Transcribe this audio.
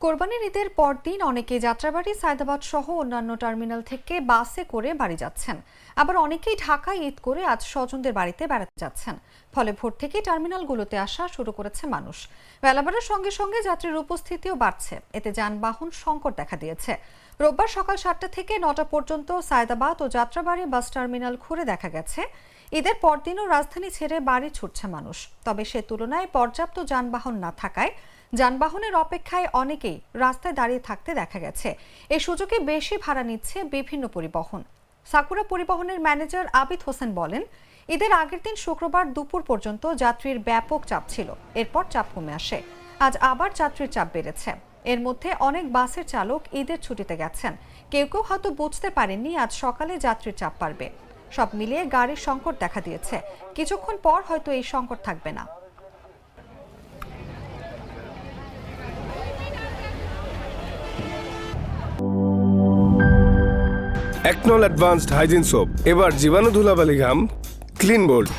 কোরবানির ঈদের পরদিন অনেকে যাত্রাবাড়ি, সায়দাবাদ সহ অন্যান্য টার্মিনাল থেকে বাসে করে বাড়ি যাচ্ছেন। আবার অনেকেই ঢাকায় ঈদ করে আজ স্বজনদের বাড়িতে বেড়াতে যাচ্ছেন। ফলে ভোর থেকে টার্মিনালগুলোতে আসা শুরু করেছে মানুষ। বেলা বাড়ার সঙ্গে সঙ্গে যাত্রীর উপস্থিতিও বাড়ছে। এতে যানবাহন সংকট দেখা দিয়েছে। রোববার সকাল 7টা থেকে 9টা পর্যন্ত সায়দাবাদ ও যাত্রাবাড়ি বাস টার্মিনাল ঘুরে দেখা গেছে। ঈদের পরদিনও রাজধানী ছেড়ে বাড়ি ছুটছে মানুষ। তবে সে তুলনায় পর্যাপ্ত যানবাহন না থাকায় যানবাহনের অপেক্ষায় অনেকেই রাস্তায় দাঁড়িয়ে থাকতে দেখা গেছে। এই সুযোগে বেশি ভাড়া নিচ্ছে বিভিন্ন পরিবহন। সাকুরা পরিবহনের ম্যানেজার আবিদ হোসেন বলেন, ঈদের আগের দিন শুক্রবার দুপুর পর্যন্ত যাত্রীর ব্যাপক চাপ ছিল। এরপর চাপ কমে আসে। আজ আবার যাত্রীর চাপ বেড়েছে। এর মধ্যে অনেক বাসের চালক ঈদের ছুটিতে গেছেন। কেউ কেউ হয়তো বুঝতে পারেননি আজ সকালে যাত্রীর চাপ বাড়বে। সব মিলিয়ে গাড়ির সংকট দেখা দিয়েছে। কিছুক্ষণ পর হয়তো এই সংকট থাকবে না। একনল অ্যাডভান্সড হাইজিন সোপ, এবার জীবাণু ধুলাবালি ঘাম ক্লিন বোল্ড।